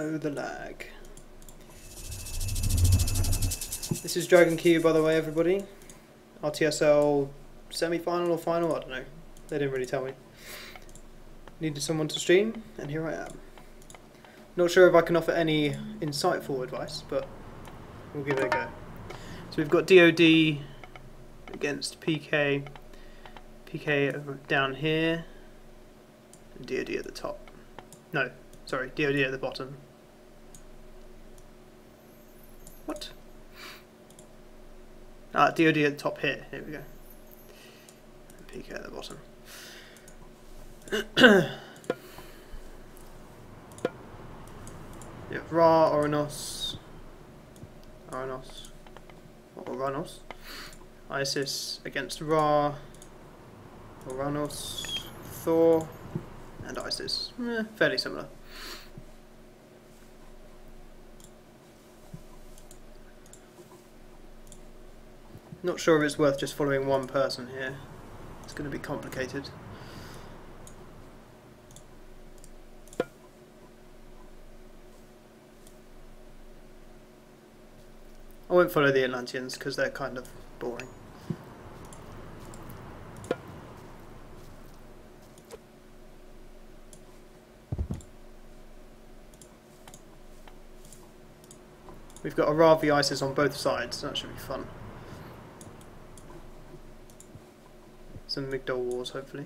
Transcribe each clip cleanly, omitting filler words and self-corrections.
Oh, the lag. This is DragonQ, by the way, everybody. RTSL semi-final or final, I don't know. They didn't really tell me. Needed someone to stream, and here I am. Not sure if I can offer any insightful advice, but we'll give it a go. So we've got DoD against PK. PK down here, and DoD at the top. No, sorry, DoD at the bottom. What? Ah, DoD at the top here. Here we go. And PK at the bottom. You have Ra, Oranos, Isis against Ra, Oranos, Thor, and Isis. Fairly similar. Not sure if it's worth just following one person here. It's going to be complicated. I won't follow the Atlanteans because they're kind of boring. We've got a Ra v Isis on both sides, so that should be fun. Some Migdol wars, hopefully.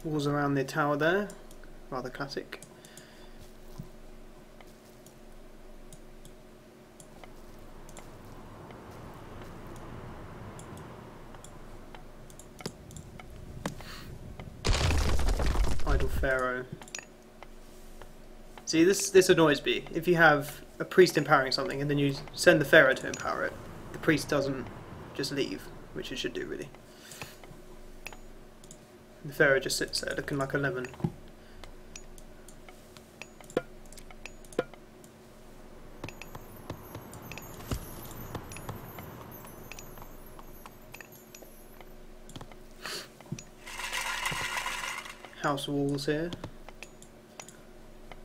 Walls around the tower there, rather classic. Idle Pharaoh. See, this annoys me. If you have a priest empowering something and then you send the Pharaoh to empower it, the priest doesn't just leave, which it should do really. The Pharaoh just sits there looking like a lemon. House walls here.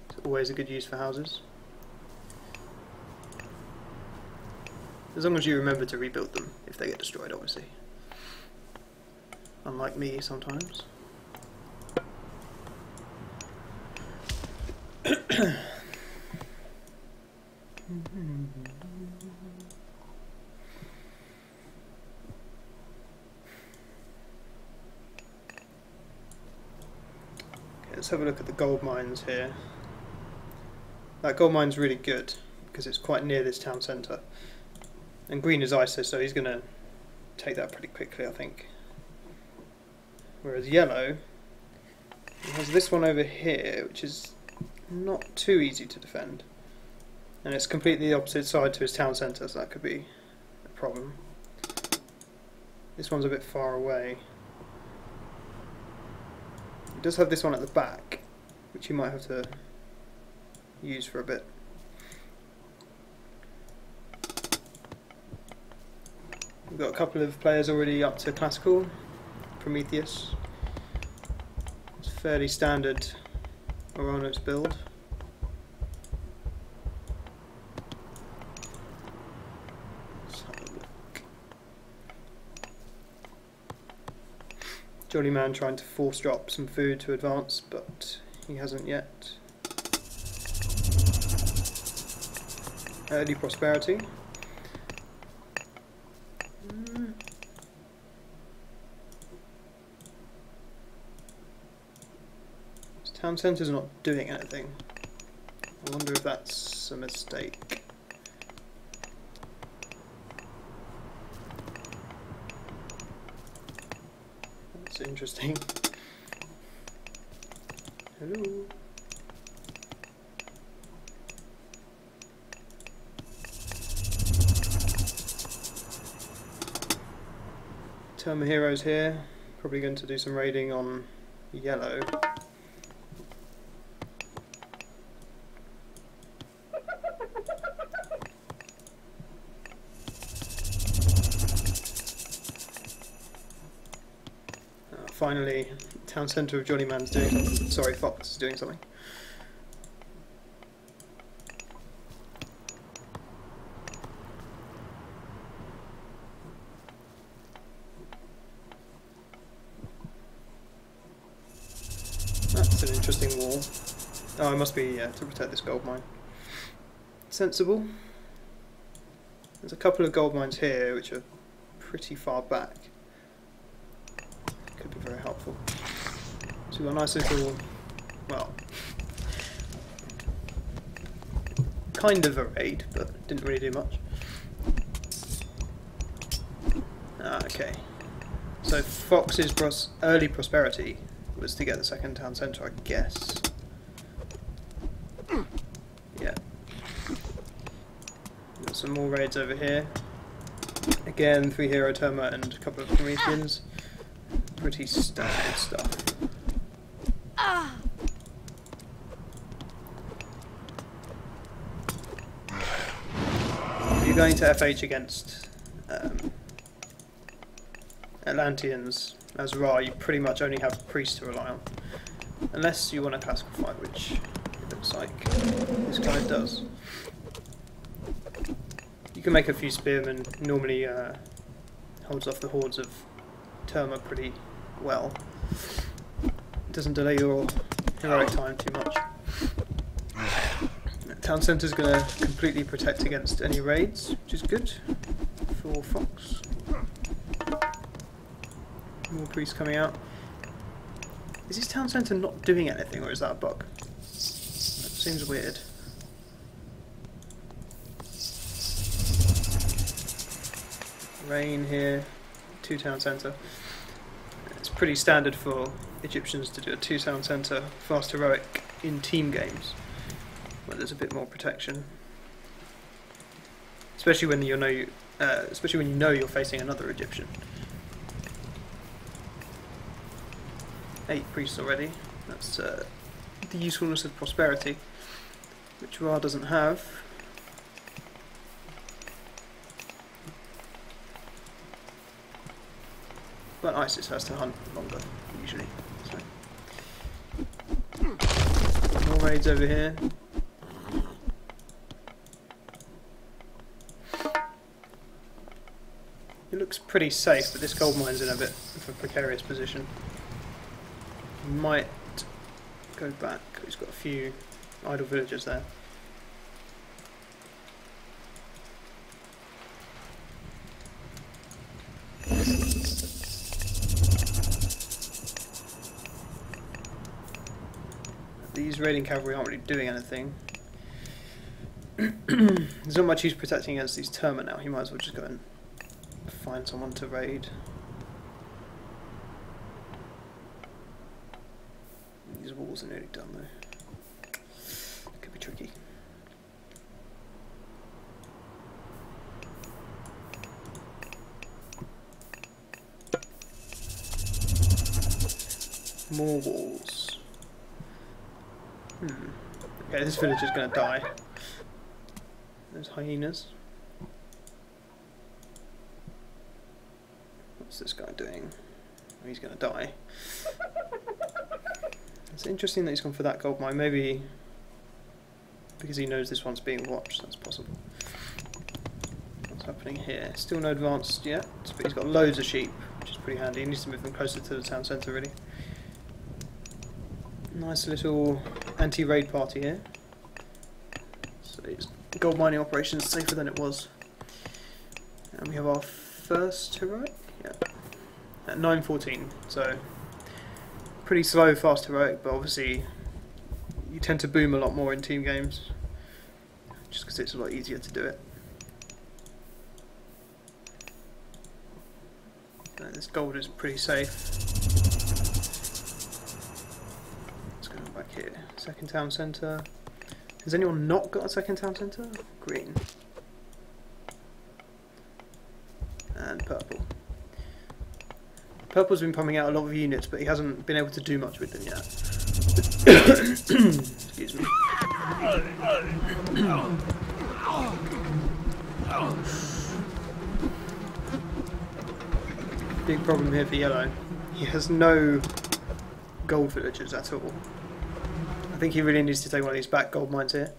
It's always a good use for houses. As long as you remember to rebuild them if they get destroyed, obviously. Unlike me sometimes. Okay, let's have a look at the gold mines here. That gold mine's really good because it's quite near this town centre. And green is Isis, so he's going to take that pretty quickly, I think. Whereas yellow, he has this one over here, which is not too easy to defend. And it's completely the opposite side to his town centre, so that could be a problem. This one's a bit far away. He does have this one at the back, which he might have to use for a bit. We've got a couple of players already up to classical. Prometheus. It's a fairly standard Oranos build. Let's have a look. Jolly man trying to force drop some food to advance, but he hasn't yet. Early prosperity. Town centre's not doing anything. I wonder if that's a mistake. That's interesting. Hello. Terma heroes here. Probably going to do some raiding on yellow. Finally, town centre of Johnny Man's doing something. Sorry, Fox is doing something. That's an interesting wall. Oh, it must be to protect this gold mine. Sensible. There's a couple of gold mines here which are pretty far back. Could be very helpful. So we've got a nice little, well, kind of a raid, but didn't really do much. Okay. So Fox's early prosperity was to get the second town centre, I guess. Yeah. Got some more raids over here. Again, 3 hero Terma and a couple of Prometheans. Pretty standard stuff. If you're going to FH against Atlanteans as Ra, you pretty much only have priests to rely on. Unless you want a classical fight, which it looks like this guy does. You can make a few spearmen, normally holds off the hordes of Terma pretty well. It doesn't delay your heroic time too much. Town centre's going to completely protect against any raids, which is good for Fox. More priests coming out. Is this town centre not doing anything, or is that a bug? That seems weird. Rain here, 2 town centre. It's pretty standard for Egyptians to do a 2 town centre fast heroic in team games, where there's a bit more protection. Especially when you know you're facing another Egyptian. 8 priests already. That's the usefulness of prosperity, which Ra doesn't have. But Isis has to hunt longer, usually. So. More raids over here. It looks pretty safe, but this gold mine's in a bit of a precarious position. Might go back. He's got a few idle villagers there. These raiding cavalry aren't really doing anything. There's not much use protecting against these Terma now. He might as well just go and find someone to raid. These walls are nearly done though. Could be tricky. More walls. Okay, this village is going to die. There's hyenas. What's this guy doing? Oh, he's going to die. It's interesting that he's gone for that gold mine. Maybe because he knows this one's being watched. That's possible. What's happening here? Still no advanced yet, but he's got loads of sheep, which is pretty handy. He needs to move them closer to the town centre, really. Nice little anti-raid party here. So gold mining operations safer than it was. And we have our first heroic. Yeah. At 9:14. So pretty slow, fast heroic, but obviously you tend to boom a lot more in team games just because it's a lot easier to do it. This gold is pretty safe. Let's go back here. Second town centre. Has anyone not got a second town centre? Green. And purple. Purple's been pumping out a lot of units, but he hasn't been able to do much with them yet. Excuse me. Big problem here for yellow. He has no gold villagers at all. I think he really needs to take one of these back gold mines here.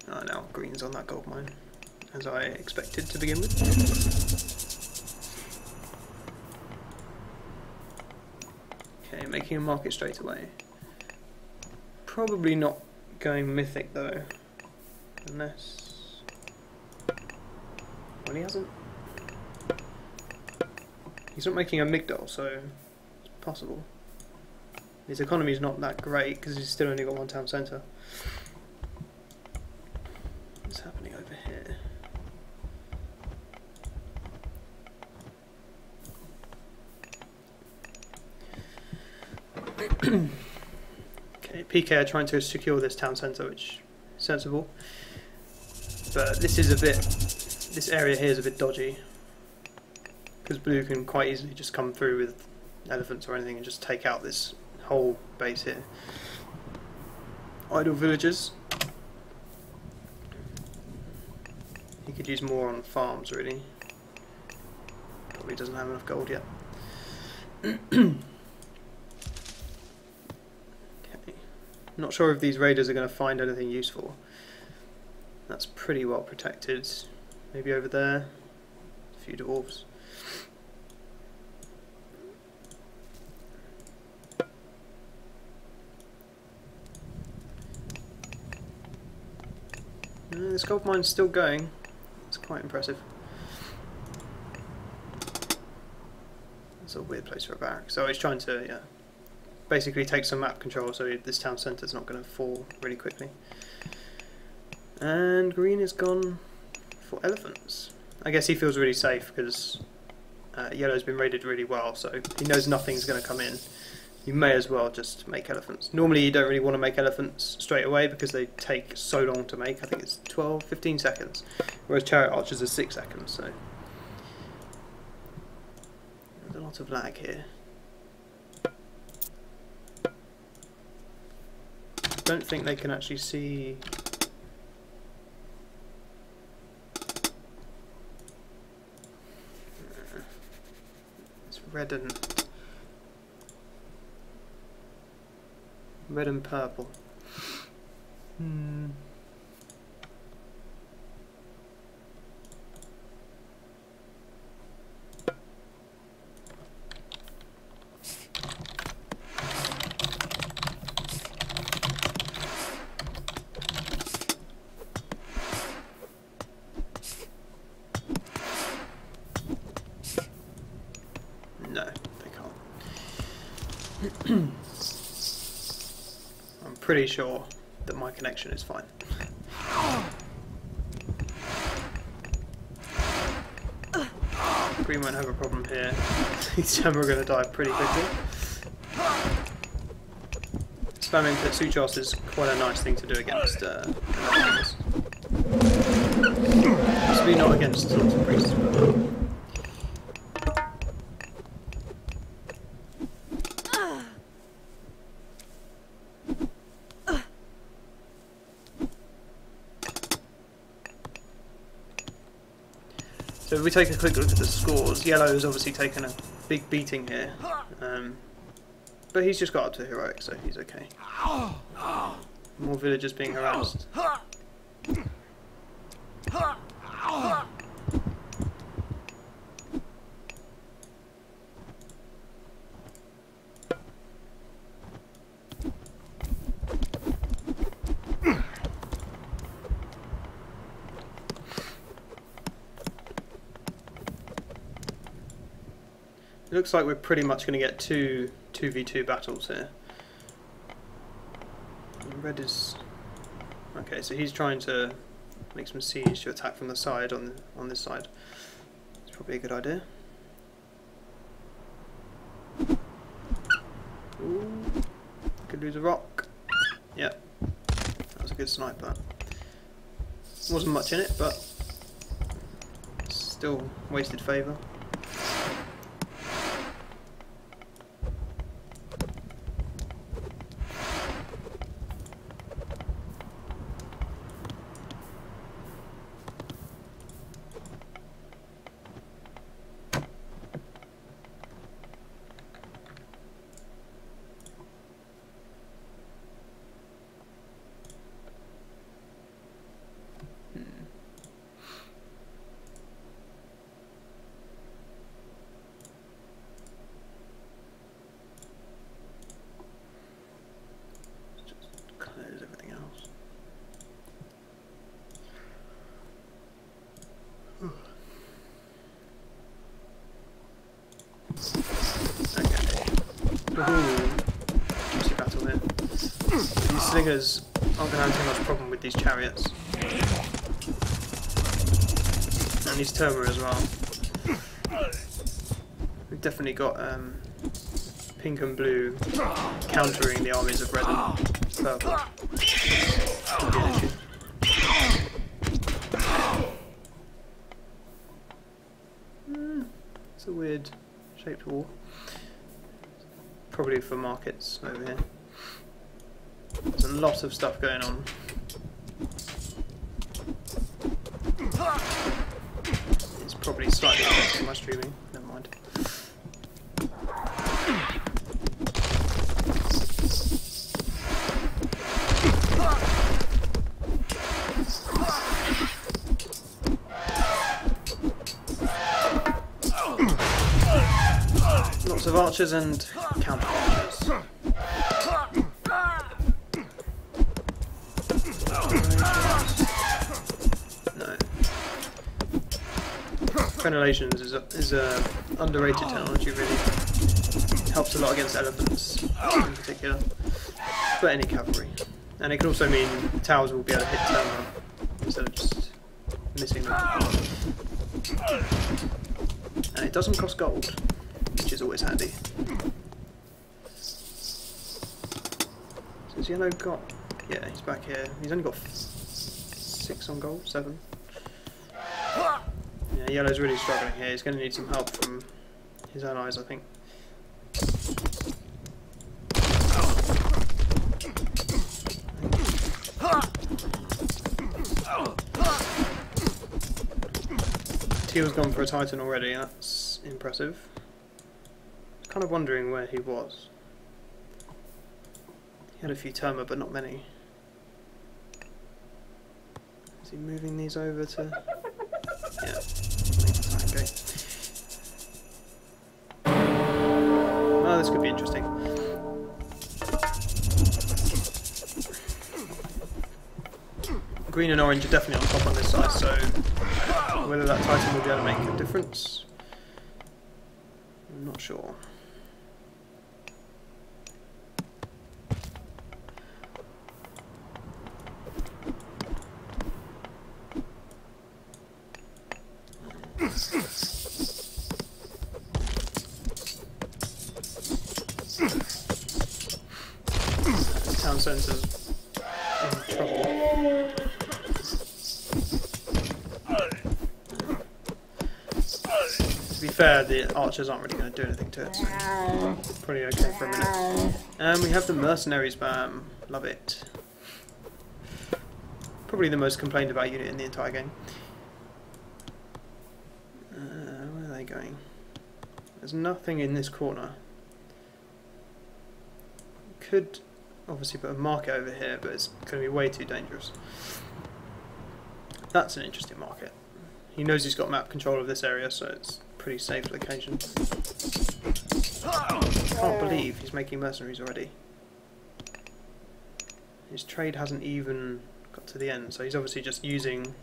Oh, now green's on that gold mine, as I expected to begin with. Okay, making a market straight away. Probably not going mythic though, unless... well, he hasn't. He's not making a Migdol, so it's possible. His economy is not that great because he's still only got one town centre. What's happening over here? Okay, PK are trying to secure this town centre, which is sensible. But this is a bit... this area here is a bit dodgy. Because blue can quite easily just come through with elephants or anything and just take out this whole base here. Idle villagers. He could use more on farms really. Probably doesn't have enough gold yet. Okay. Not sure if these raiders are going to find anything useful. That's pretty well protected. Maybe over there. A few dwarves. This gold mine's still going. It's quite impressive. It's a weird place for a barrack. So he's trying to, yeah, basically take some map control so this town centre's not going to fall really quickly. And green is gone for elephants. I guess he feels really safe because yellow's been raided really well, so he knows nothing's going to come in. You may as well just make elephants. Normally you don't really want to make elephants straight away because they take so long to make. I think it's 15 seconds. Whereas chariot archers are 6 seconds, so there's a lot of lag here. I don't think they can actually see... it's red and purple. No, they can't. I'm pretty sure that my connection is fine. Green won't have a problem here. These two are going to die pretty quickly. Spamming Petsuchos is quite a nice thing to do against enemies. Possibly not against swords and priests, but... So if we take a quick look at the scores, yellow has obviously taken a big beating here, but he's just got up to heroic, so he's okay. More villagers being harassed. looks like we're pretty much going to get two 2v2 battles here. And red is... okay, so he's trying to make some siege to attack from the side on this side. It's probably a good idea. Ooh, could lose a rock. Yep, that was a good sniper. Wasn't much in it, but still wasted favour. Juicy battle here. These slingers aren't going to have too much problem with these chariots. And these Terma as well. We've definitely got pink and blue countering the armies of red and purple. It's a weird shaped wall. Probably for markets over here. There's a lot of stuff going on. It's probably slightly affecting my streaming. Never mind. Lots of archers and counter archers. No. Crenellations is a underrated technology, really. Helps a lot against elephants in particular. But any cavalry. And it can also mean towers will be able to hit Terma instead of just missing them. And it doesn't cost gold, which is always handy. So has yellow got... yeah, he's back here. He's only got 6 on gold, 7. Yeah, yellow's really struggling here. He's going to need some help from his allies, I think. Teal's gone for a Titan already, that's impressive. Kind of wondering where he was. He had a few Terma, but not many. Is he moving these over to... yeah. Okay. Oh, this could be interesting. Green and orange are definitely on top on this side, so whether that Titan will be able to make a difference, I'm not sure. Town centre's in trouble. To be fair, the archers aren't really going to do anything to it, so probably okay for a minute. And we have the mercenary spam. Love it. Probably the most complained about unit in the entire game. Where are they going? There's nothing in this corner. Could obviously put a market over here, but it's going to be way too dangerous. That's an interesting market. He knows he's got map control of this area, so it's a pretty safe location. Can't believe he's making mercenaries already. His trade hasn't even got to the end, so he's obviously just using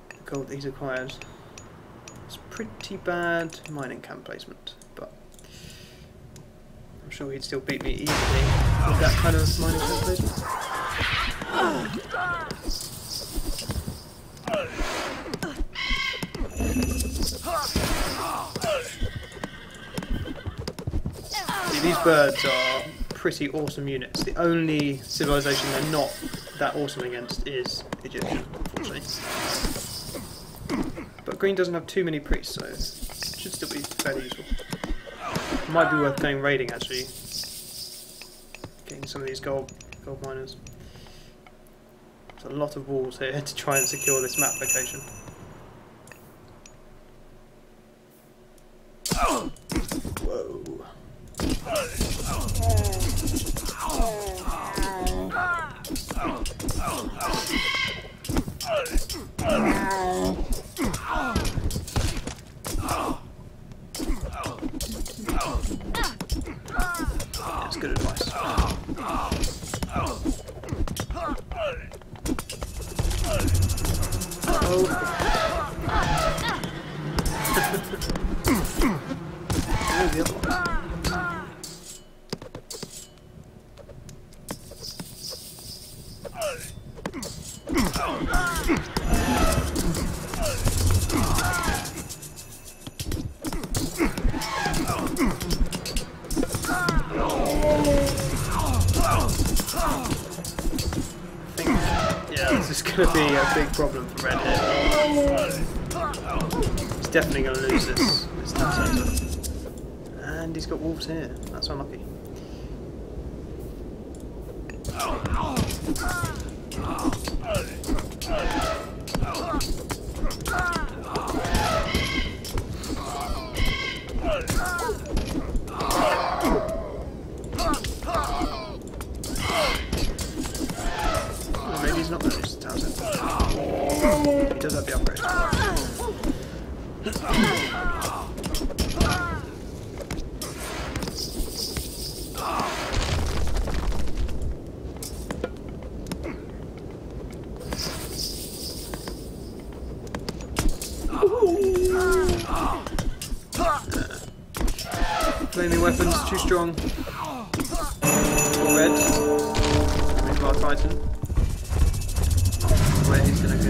the gold that he's acquired. It's pretty bad mining camp placement, but sure he'd still beat me easily with that kind of mining placement. See, these birds are pretty awesome units. The only civilization they're not that awesome against is Egyptian, unfortunately. But green doesn't have too many priests, so it should still be fairly useful. Might be worth going raiding actually. Getting some of these gold miners. There's a lot of walls here to try and secure this map location. Whoa. That's good advice. Oh. There's the other one. This is going to be a big problem for Red here. He's definitely going to lose this town centre. And he's got wolves here. That's unlucky. Maybe he's not going to lose the town centre. He does have the upgrade. Flaming weapons, too strong. For red. With our Titan. Where he's gonna go.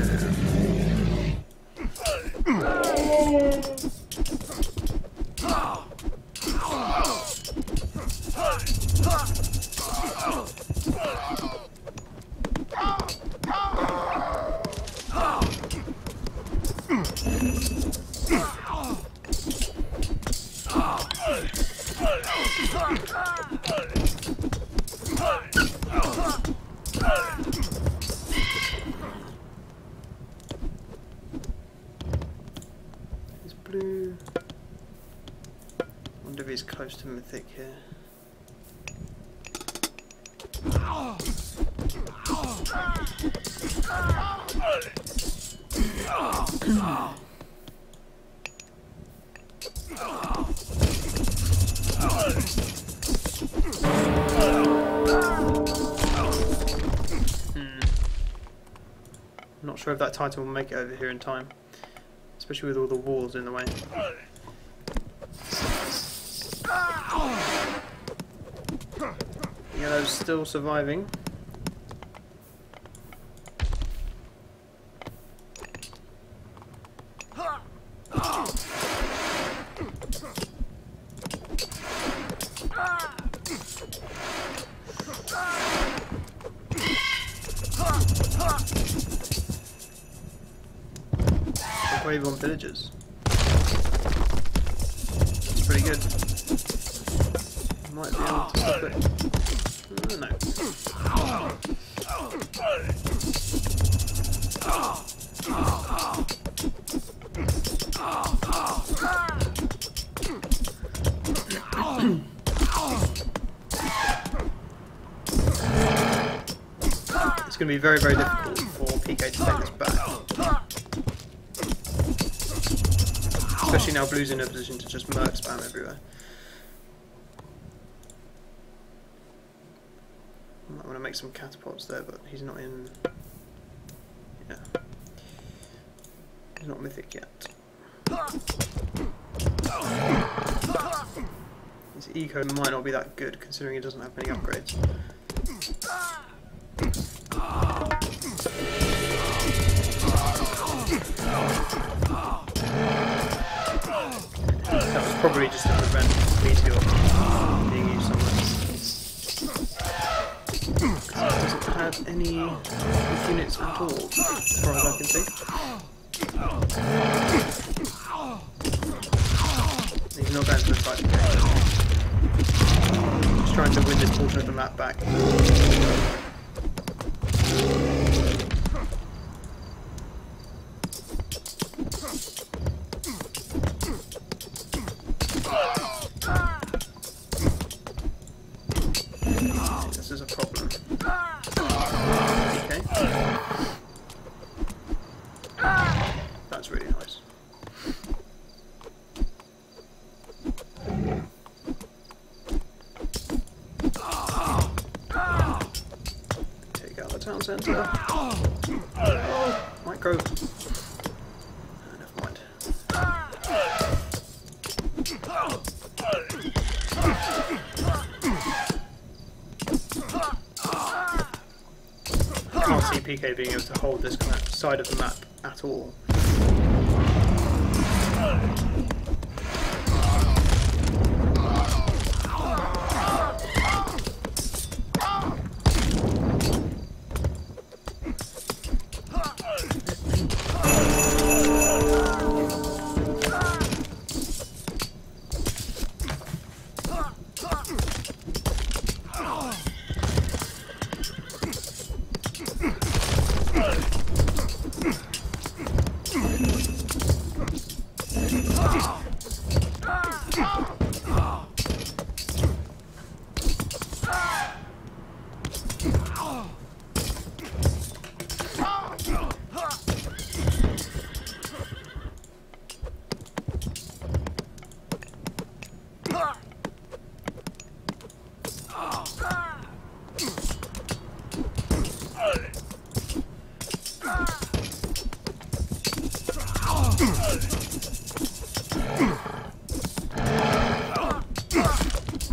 He's blue. Wonder if he's close to Mythic here. Not sure if that Titan will make it over here in time, especially with all the walls in the way. Yellow's still surviving. Wave on villagers. That's pretty good. Might be able to stop it. No. It's going to be very, very difficult for PK to take this back. Especially now blue's in a position to just merc spam everywhere. I might want to make some catapults there, but he's not in... Yeah. He's not mythic yet. He's His eco might not be that good considering he doesn't have many upgrades. That was probably just to prevent meteor being used somewhere. Because it doesn't have any units at all, as far as I can see. He's not going to the fight again. He's trying to win this portion of the map back. This is a problem. Okay. That's really nice. Take out the town centre. Oh, micro. Never mind. I can't see PK being able to hold this kind of side of the map at all.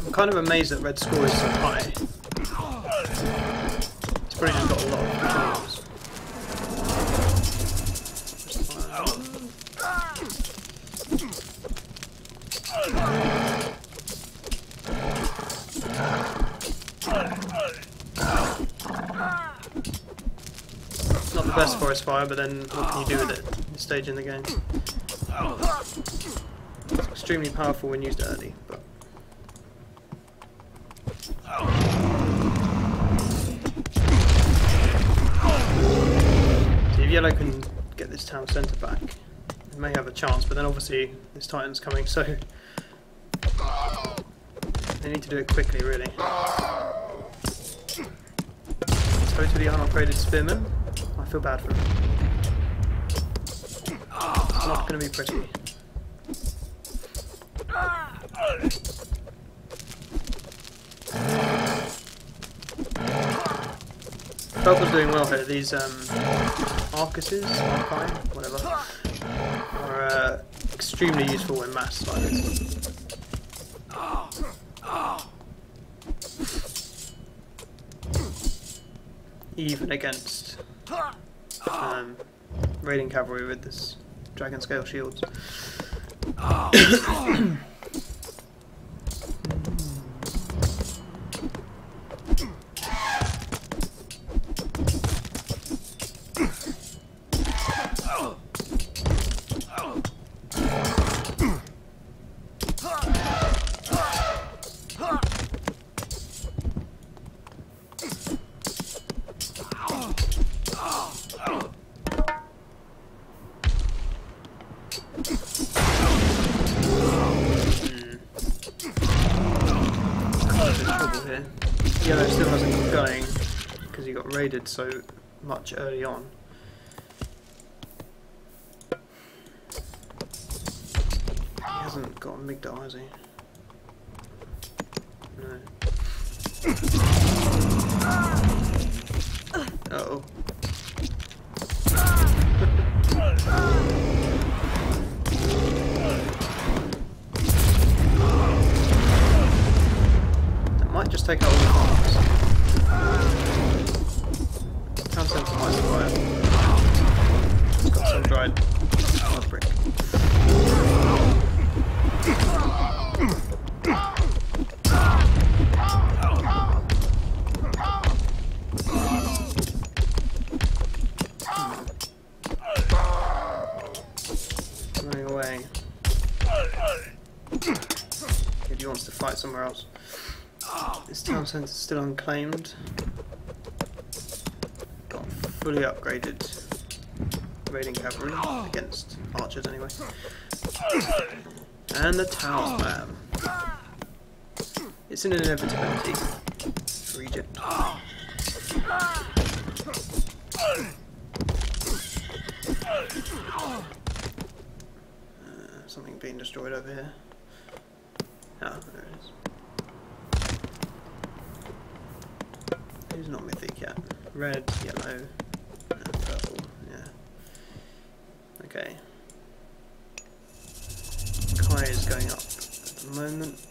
I'm kind of amazed that red score is so high. It's probably just got a lot of controls. Not the best forest fire, but then what can you do with it at this stage in the game? It's extremely powerful when used early, but see, if yellow can get this town centre back, it may have a chance, but then obviously this Titan's coming, so they need to do it quickly, really. Totally unupgraded spearman. I feel bad for him. It's not going to be pretty. Purple's doing well here. These Arcuses, whatever, are extremely useful in mass like this. Even against raiding cavalry with this dragon scale shields. Yellow still hasn't got going because he got raided so much early on. He hasn't got a Migdal, has he? No. Uh-oh. just take out all the farms. Town centre might survive. It's got some dried hard brick. Running away. If he wants to fight somewhere else. This town centre is still unclaimed. Got fully upgraded raiding cavalry against archers anyway. And the town man. It's an inevitability for Egypt. Something being destroyed over here. Ah, there it is. Who's not mythic yet? Red, yellow, and purple. Yeah. Okay. Kai is going up at the moment.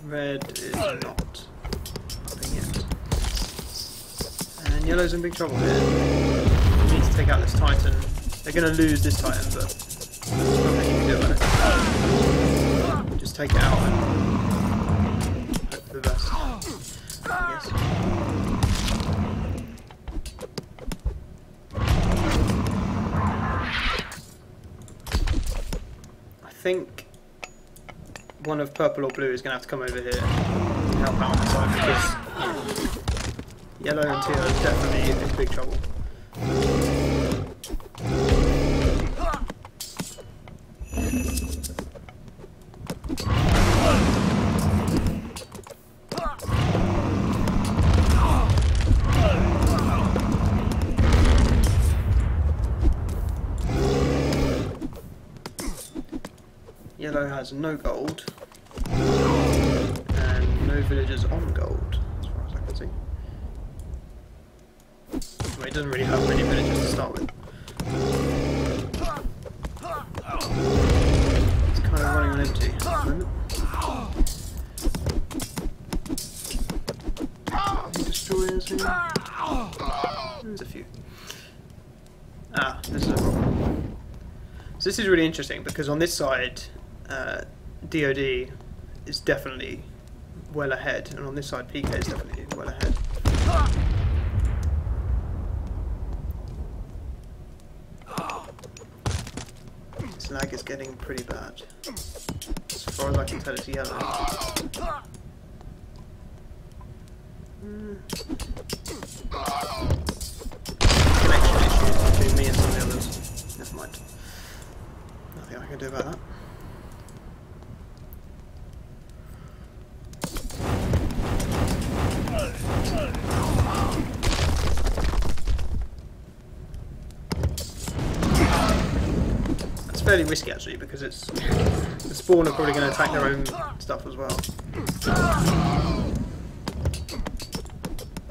Red is not upping yet. And yellow's in big trouble here. We need to take out this Titan. They're going to lose this Titan, but there's nothing you can do about it. Just take it out and hope for the best, I guess. I think one of purple or blue is going to have to come over here and help out on the side because yellow and teal are definitely in big trouble. Yellow has no gold and no villagers on gold, as far as I can see. Well, it doesn't really have many villagers to start with. It's kind of running on empty at the moment. Any destroyers here? There's a few. Ah, this is a problem. So this is really interesting because on this side DoD is definitely well ahead, and on this side PK is definitely well ahead. This lag is getting pretty bad. As far as I can tell, it's yellow. Connection issues between me and some of the others. Never mind. Nothing I can do about that. Fairly risky actually because it's the spawn are probably going to attack their own stuff as well.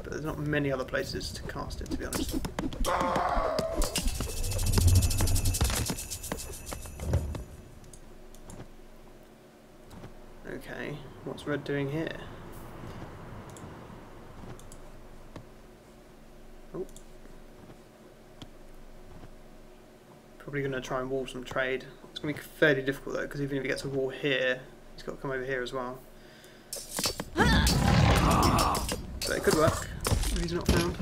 But there's not many other places to cast it, to be honest. Okay, what's red doing here? Oh. Probably going to try and wall some trade. It's going to be fairly difficult though, because even if he gets a wall here, he's got to come over here as well. But it could work if he's not found.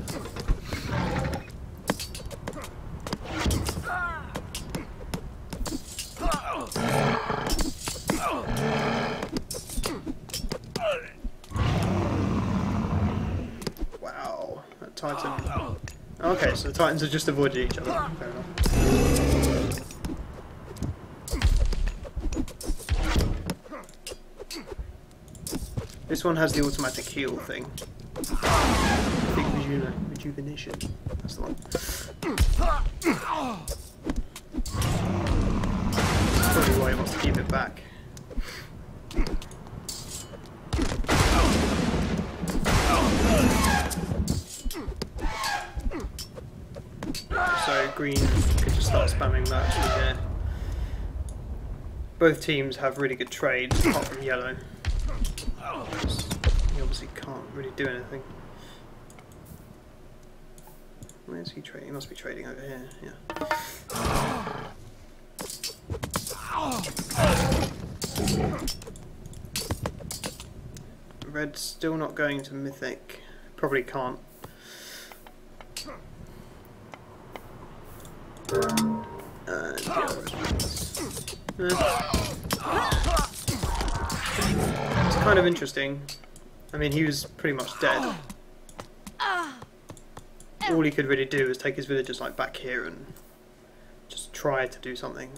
Wow, that Titan. Okay, so the Titans are just avoiding each other. Fair enough. This one has the automatic heal thing. I think rejuvenation. That's the one. That's probably why he wants to keep it back. So green could just start spamming that actually here. Both teams have really good trades, apart from yellow. He'll obviously can't really do anything. Where is he trading? He must be trading over here, yeah. Red's still not going to Mythic. Probably can't. It's kind of interesting. I mean, he was pretty much dead. All he could really do was take his villagers like back here and just try to do something.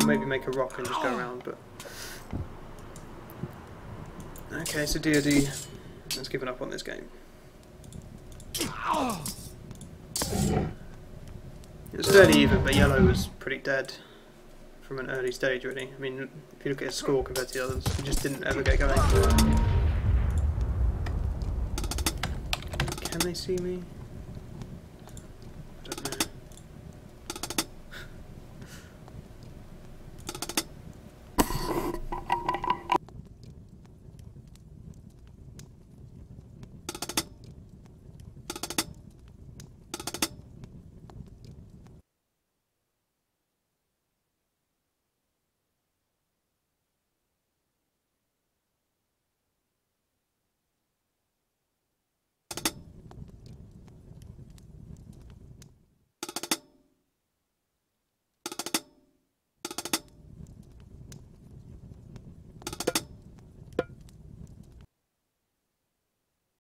Maybe make a rock and just go around, but... Okay, so DoD has given up on this game. It was fairly even, but yellow was pretty dead from an early stage, really. I mean, if you look at his score compared to the others, he just didn't ever get going. Can they see me?